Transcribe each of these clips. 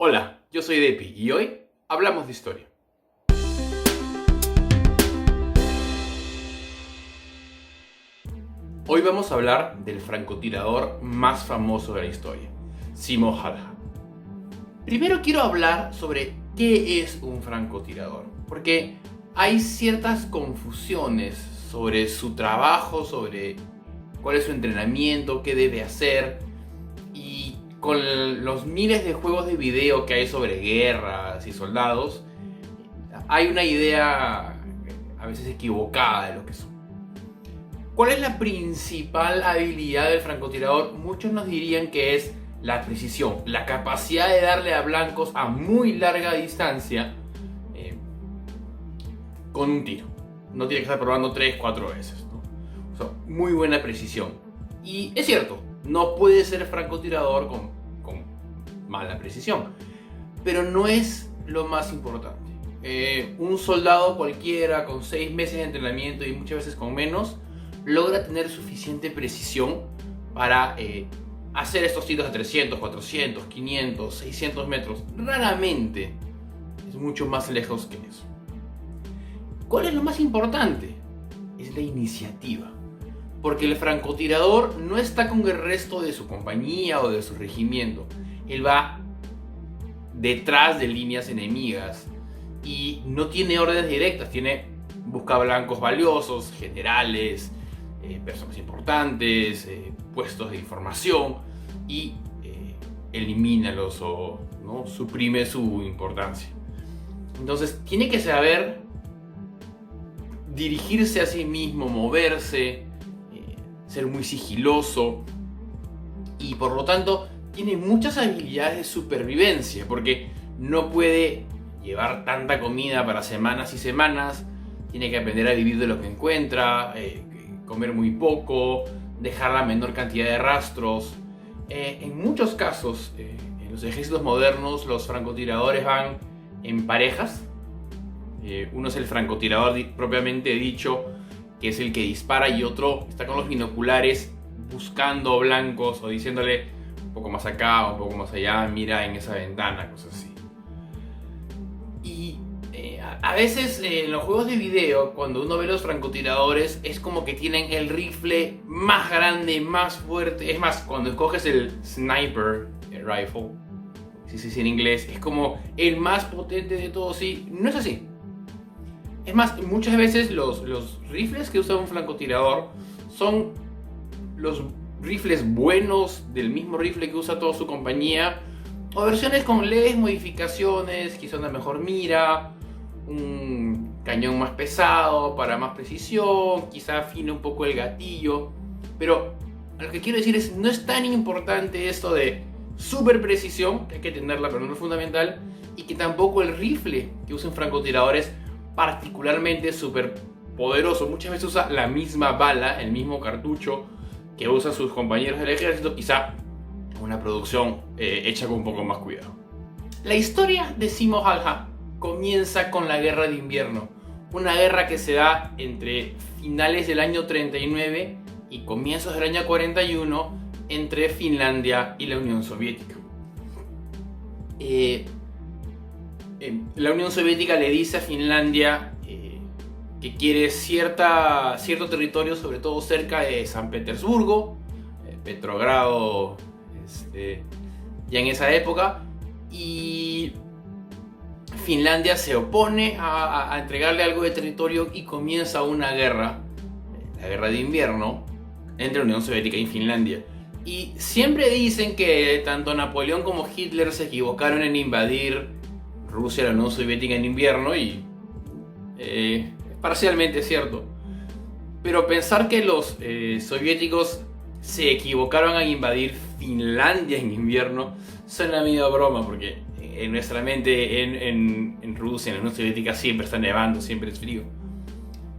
Hola, yo soy Depi y hoy hablamos de historia. Hoy vamos a hablar del francotirador más famoso de la historia, Simo Hällhä. Primero quiero hablar sobre qué es un francotirador, porque hay ciertas confusiones sobre su trabajo, sobre cuál es su entrenamiento, qué debe hacer, y con los miles de juegos de video que hay sobre guerras y soldados, hay una idea a veces equivocada de lo que son. ¿Cuál es la principal habilidad del francotirador? Muchos nos dirían que es la precisión, la capacidad de darle a blancos a muy larga distancia con un tiro. No tiene que estar probando 3-4 veces, ¿no? O sea, muy buena precisión. Y es cierto, no puede ser francotirador con mala precisión, pero no es lo más importante. Un soldado cualquiera con 6 meses de entrenamiento y muchas veces con menos logra tener suficiente precisión para hacer estos tiros de 300, 400, 500, 600 metros. Raramente es mucho más lejos que eso. ¿Cuál es lo más importante? Es la iniciativa. Porque el francotirador no está con el resto de su compañía o de su regimiento. Él va detrás de líneas enemigas y no tiene órdenes directas. Busca blancos valiosos, generales, personas importantes, puestos de información y elimínalos o ¿no? suprime su importancia. Entonces tiene que saber dirigirse a sí mismo, moverse, ser muy sigiloso y por lo tanto tiene muchas habilidades de supervivencia porque no puede llevar tanta comida para semanas y semanas, tiene que aprender a vivir de lo que encuentra, comer muy poco, dejar la menor cantidad de rastros. En muchos casos, en los ejércitos modernos, los francotiradores van en parejas. Uno es el francotirador propiamente dicho, que es el que dispara, y otro está con los binoculares buscando blancos o diciéndole un poco más acá, un poco más allá, mira en esa ventana, cosas así. Y a veces en los juegos de video, cuando uno ve los francotiradores, es como que tienen el rifle más grande, más fuerte. Es más, cuando escoges el sniper rifle, si se dice en inglés, es como el más potente de todos, y no es así. Es más, muchas veces los rifles que usa un francotirador son los rifles buenos del mismo rifle que usa toda su compañía, o versiones con leves modificaciones, quizá una mejor mira, un cañón más pesado para más precisión, quizá afine un poco el gatillo. Pero lo que quiero decir es, no es tan importante esto de super precisión, que hay que tenerla pero no es fundamental, y que tampoco el rifle que usa un francotirador es particularmente súper poderoso. Muchas veces usa la misma bala, el mismo cartucho que usan sus compañeros del ejército, quizá una producción hecha con un poco más cuidado. La historia de Simo Hällhä comienza con la Guerra de Invierno, una guerra que se da entre finales del año 39 y comienzos del año 41 entre Finlandia y la Unión Soviética. La Unión Soviética le dice a Finlandia que quiere cierto territorio, sobre todo cerca de San Petersburgo, Petrogrado, ya en esa época, y Finlandia se opone a entregarle algo de territorio y comienza una guerra, la Guerra de Invierno, entre la Unión Soviética y Finlandia. Y siempre dicen que tanto Napoleón como Hitler se equivocaron en invadir Rusia, la Unión Soviética en invierno, y parcialmente es cierto. Pero pensar que los soviéticos se equivocaron en invadir Finlandia en invierno suena medio broma, porque en nuestra mente en Rusia, en la Unión Soviética, siempre está nevando, siempre es frío.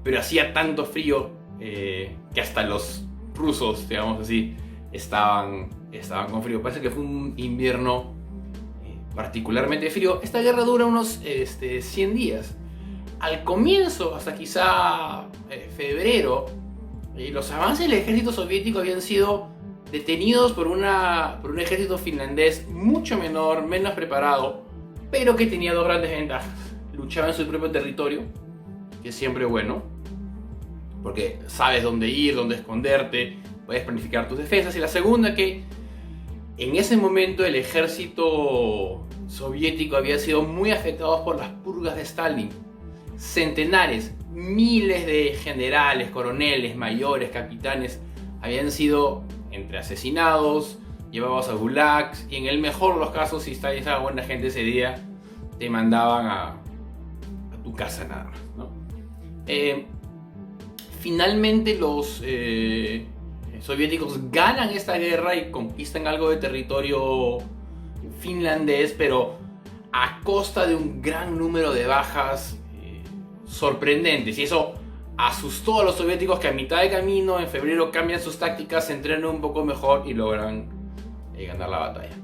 Pero hacía tanto frío que hasta los rusos, digamos así, estaban con frío. Parece que fue un invierno particularmente frío. Esta guerra dura unos 100 días. Al comienzo, hasta quizá febrero, los avances del ejército soviético habían sido detenidos por un ejército finlandés mucho menor, menos preparado, pero que tenía dos grandes ventajas. Luchaba en su propio territorio, que es siempre bueno, porque sabes dónde ir, dónde esconderte, puedes planificar tus defensas. Y la segunda, que en ese momento el ejército soviético había sido muy afectado por las purgas de Stalin. Centenares, miles de generales, coroneles, mayores, capitanes habían sido entre asesinados, llevados a gulags, y en el mejor de los casos, si Stalin era buena gente ese día, te mandaban a tu casa nada más, ¿no? Finalmente los soviéticos ganan esta guerra y conquistan algo de territorio finlandés, pero a costa de un gran número de bajas sorprendentes. Y eso asustó a los soviéticos, que a mitad de camino, en febrero, cambian sus tácticas, se entrenan un poco mejor y logran ganar la batalla.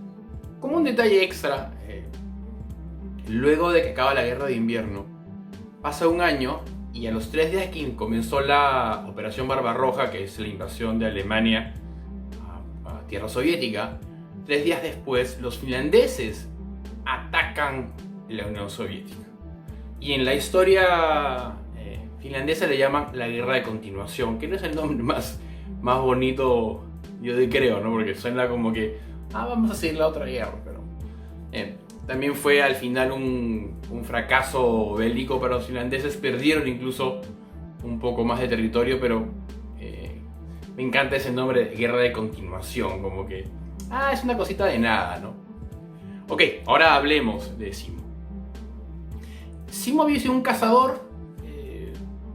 Como un detalle extra, luego de que acaba la guerra de invierno, pasa un año y a los 3 días que comenzó la Operación Barbarroja, que es la invasión de Alemania a tierra soviética, 3 días después los finlandeses atacan la Unión Soviética. Y en la historia finlandesa le llaman la Guerra de Continuación, que no es el nombre más bonito, yo creo, ¿no? Porque suena como que vamos a seguir la otra guerra, pero también fue al final un fracaso bélico para los finlandeses. Perdieron incluso un poco más de territorio, pero me encanta ese nombre de Guerra de Continuación, como que es una cosita de nada, ¿no? Ok, ahora hablemos de Simo. Simo había sido un cazador,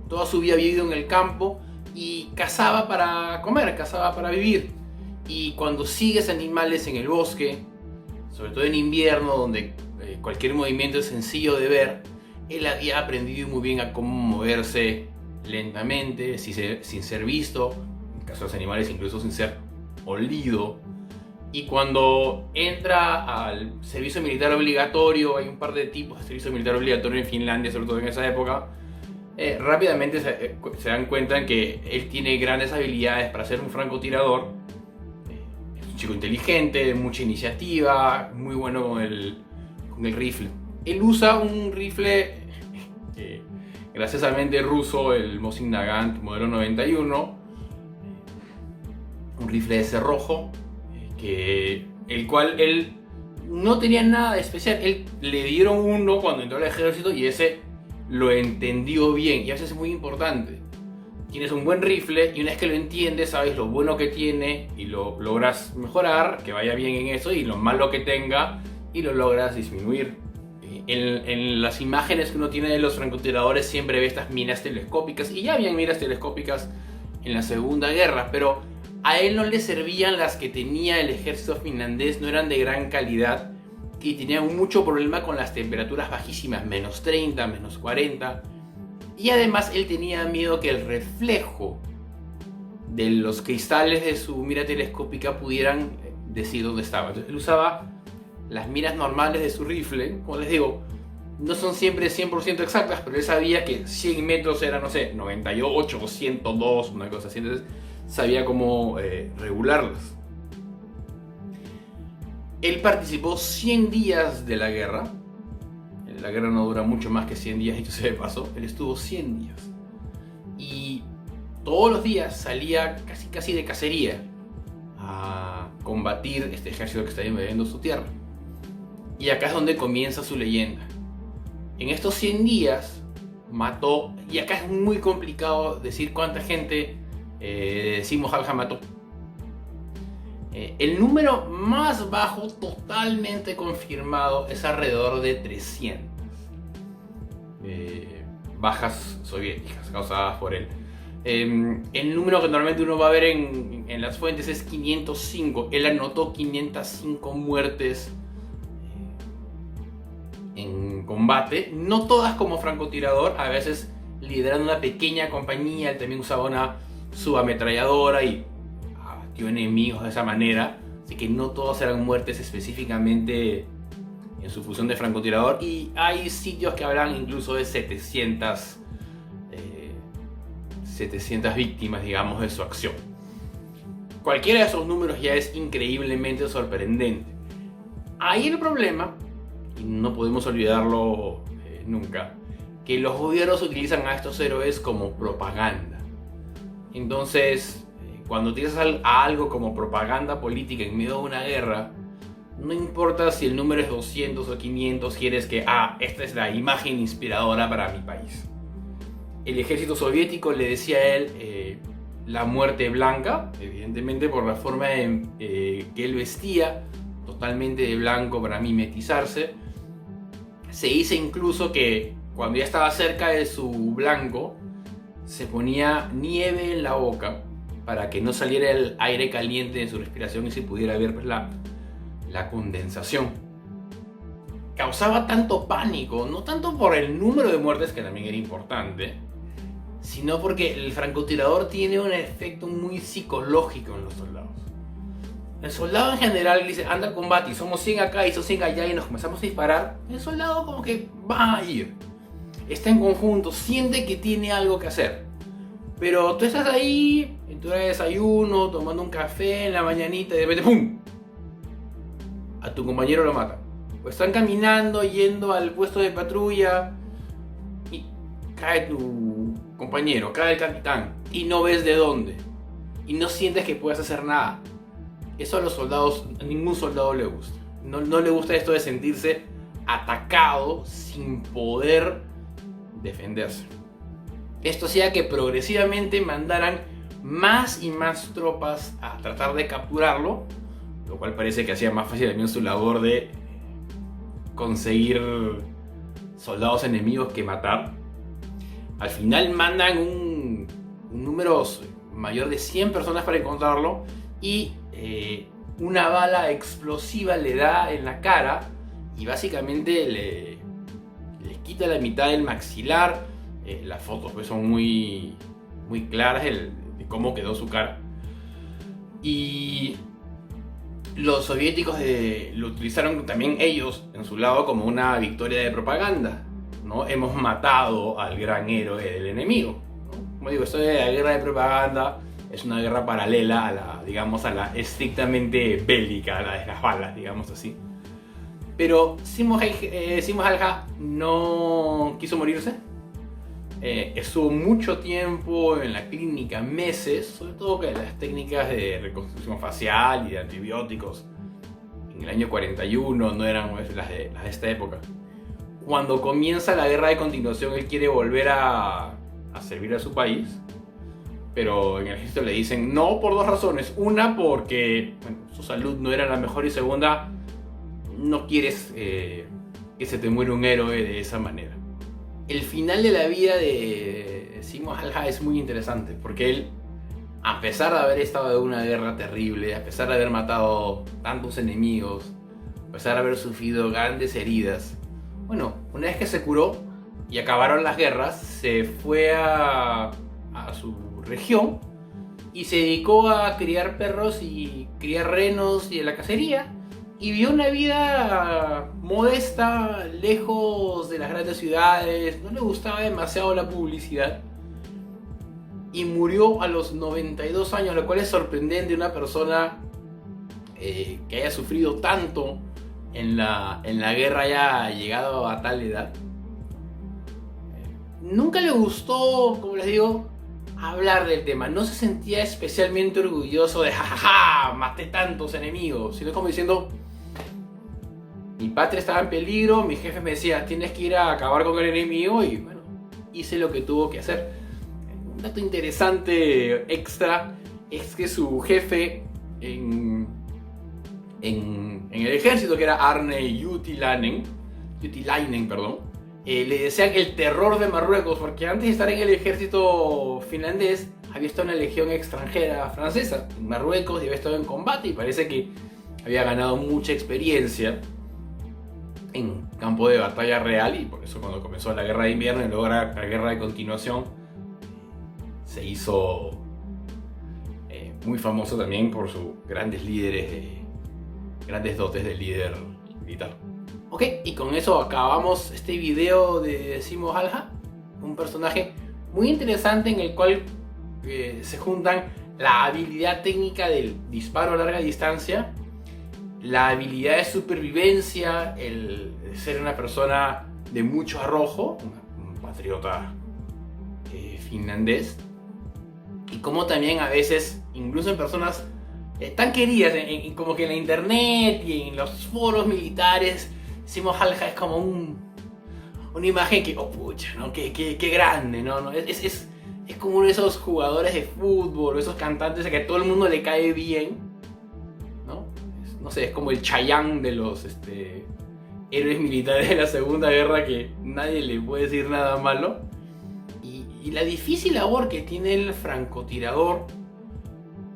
toda su vida había vivido en el campo y cazaba para comer, cazaba para vivir. Y cuando sigues animales en el bosque, sobre todo en invierno, donde cualquier movimiento es sencillo de ver, él había aprendido muy bien a cómo moverse lentamente, sin ser visto, en el caso de los animales incluso sin ser olido. Y cuando entra al servicio militar obligatorio, hay un par de tipos de servicio militar obligatorio en Finlandia, sobre todo en esa época, rápidamente se dan cuenta en que él tiene grandes habilidades para ser un francotirador. Es un chico inteligente, de mucha iniciativa, muy bueno con el rifle. Él usa un rifle graciosamente ruso, el Mosin Nagant modelo 91, un rifle de cerrojo, el cual él no tenía nada de especial. Él le dieron uno cuando entró al ejército y ese lo entendió bien, y a veces es muy importante. Tienes un buen rifle y una vez que lo entiendes, sabes lo bueno que tiene y lo logras mejorar, que vaya bien en eso, y lo malo que tenga y lo logras disminuir. En las imágenes que uno tiene de los francotiradores siempre ve estas miras telescópicas, y ya habían miras telescópicas en la Segunda Guerra, pero a él no le servían las que tenía el ejército finlandés, no eran de gran calidad y tenían mucho problema con las temperaturas bajísimas, menos 30, menos 40. Y además él tenía miedo que el reflejo de los cristales de su mira telescópica pudieran decir dónde estaba. Entonces él usaba las miras normales de su rifle. Como les digo, no son siempre 100% exactas, pero él sabía que 100 metros era, no sé, 98 o 102, una cosa así. Entonces sabía cómo regularlas. Él participó 100 días de la guerra. La guerra no dura mucho más que 100 días, dicho sea de paso. Él estuvo 100 días. Y todos los días salía casi de cacería a combatir este ejército que estaba invadiendo su tierra. Y acá es donde comienza su leyenda. En estos 100 días mató, y acá es muy complicado decir cuánta gente Simo Häyhä mató. El número más bajo totalmente confirmado es alrededor de 300 bajas soviéticas causadas por él. El número que normalmente uno va a ver en las fuentes es 505. Él anotó 505 muertes en combate, no todas como francotirador, a veces liderando una pequeña compañía. Él también usaba una subametralladora y abatió enemigos de esa manera, así que no todas eran muertes específicamente en su función de francotirador, y hay sitios que hablan incluso de 700 víctimas, digamos, de su acción. cualquiera de esos números ya es increíblemente sorprendente. Ahí el problema, y no podemos olvidarlo nunca, que los gobiernos utilizan a estos héroes como propaganda. Entonces, cuando utilizas a algo como propaganda política en medio de una guerra, no importa si el número es 200 o 500, quieres que, esta es la imagen inspiradora para mi país. El ejército soviético le decía a él la muerte blanca, evidentemente por la forma que él vestía, totalmente de blanco para mimetizarse. Se dice incluso que cuando ya estaba cerca de su blanco, se ponía nieve en la boca para que no saliera el aire caliente de su respiración y se pudiera ver pues, la condensación. Causaba tanto pánico, no tanto por el número de muertes, que también era importante, sino porque el francotirador tiene un efecto muy psicológico en los soldados. El soldado en general dice, anda al combate y somos 100 acá y son 100 allá y nos comenzamos a disparar. El soldado como que va a ir. Está en conjunto, siente que tiene algo que hacer. Pero tú estás ahí, en tu hora de desayuno, tomando un café en la mañanita y de repente ¡pum! A tu compañero lo matan. O están caminando, yendo al puesto de patrulla y cae tu compañero, cae el capitán y no ves de dónde. Y no sientes que puedas hacer nada. Eso a los soldados, a ningún soldado le gusta. No le gusta esto de sentirse atacado sin poder defenderse. Esto hacía que progresivamente mandaran más y más tropas a tratar de capturarlo, lo cual parece que hacía más fácil también su labor de conseguir soldados enemigos que matar. Al final mandan un número mayor de 100 personas para encontrarlo y una bala explosiva le da en la cara y básicamente le quita la mitad del maxilar. Las fotos pues, son muy claras de cómo quedó su cara. Y los soviéticos lo utilizaron también ellos en su lado como una victoria de propaganda, ¿no? Hemos matado al gran héroe del enemigo, ¿no? Como digo, esto de la guerra de propaganda es una guerra paralela a la estrictamente bélica, a la de las balas, digamos así. Pero Simo Hällhä no quiso morirse. Estuvo mucho tiempo en la clínica, meses, sobre todo con las técnicas de reconstrucción facial y de antibióticos. En el año 41 no eran las de esta época. Cuando comienza la guerra de continuación, él quiere volver a servir a su país. Pero en el ejército le dicen no por dos razones. Una, porque su salud no era la mejor, y segunda, no quieres que se te muera un héroe de esa manera. El final de la vida de Simo Hällhä es muy interesante porque él, a pesar de haber estado en una guerra terrible, a pesar de haber matado tantos enemigos, a pesar de haber sufrido grandes heridas, bueno, una vez que se curó y acabaron las guerras, se fue a su región y se dedicó a criar perros y criar renos y a la cacería, y vivió una vida modesta, lejos de las grandes ciudades. No le gustaba demasiado la publicidad y murió a los 92 años, lo cual es sorprendente. Una persona que haya sufrido tanto en la guerra haya llegado a tal edad. Nunca le gustó, como les digo, hablar del tema. No se sentía especialmente orgulloso de jajaja, maté tantos enemigos, sino como diciendo, mi patria estaba en peligro, mi jefe me decía, tienes que ir a acabar con el enemigo, y bueno, hice lo que tuvo que hacer. Un dato interesante extra es que su jefe en el ejército, que era Arne Juutilainen, le decían el terror de Marruecos, porque antes de estar en el ejército finlandés había estado en la legión extranjera francesa en Marruecos y había estado en combate, y parece que había ganado mucha experiencia en campo de batalla real, y por eso cuando comenzó la guerra de invierno y luego la guerra de continuación se hizo muy famoso también por sus grandes dotes de líder militar. Ok, y con eso acabamos este video de Simo Hällhä, un personaje muy interesante en el cual se juntan la habilidad técnica del disparo a larga distancia, la habilidad de supervivencia, el ser una persona de mucho arrojo, un patriota finlandés, y como también a veces, incluso en personas tan queridas, como que en la internet y en los foros militares, Simo Häyhä es como una imagen que, oh pucha, ¿no? Qué grande, ¿no? Es como uno de esos jugadores de fútbol, esos cantantes a que a todo el mundo le cae bien, ¿no? No sé, es como el Chayanne de los héroes militares de la Segunda Guerra, que nadie le puede decir nada malo. Y la difícil labor que tiene el francotirador,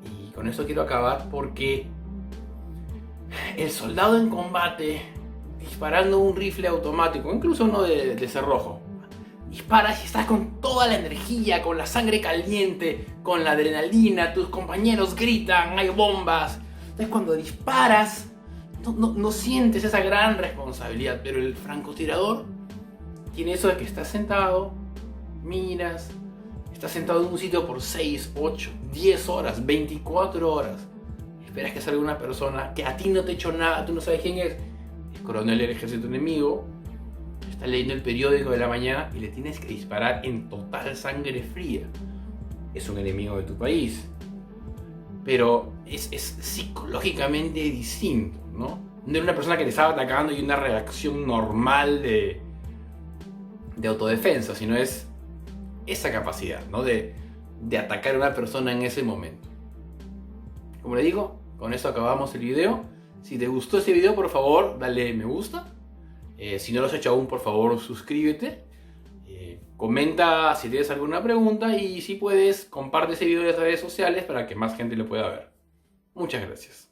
y con eso quiero acabar, porque el soldado en combate, disparando un rifle automático, incluso uno de cerrojo, disparas y estás con toda la energía, con la sangre caliente, con la adrenalina, tus compañeros gritan, hay bombas. Entonces cuando disparas, no sientes esa gran responsabilidad, pero el francotirador tiene eso de que estás sentado, miras, estás sentado en un sitio por 6, 8, 10 horas, 24 horas. Esperas que salga una persona que a ti no te ha hecho nada, tú no sabes quién es. El coronel del ejército enemigo, está leyendo el periódico de la mañana y le tienes que disparar en total sangre fría. Es un enemigo de tu país. Pero es psicológicamente distinto, ¿no? No era una persona que te estaba atacando y una reacción normal de autodefensa, sino es esa capacidad, ¿no? De atacar a una persona en ese momento. Como le digo, con eso acabamos el video. Si te gustó este video, por favor, dale me gusta. Si no lo has hecho aún, por favor, suscríbete. Comenta si tienes alguna pregunta y si puedes, comparte ese video en las redes sociales para que más gente lo pueda ver. Muchas gracias.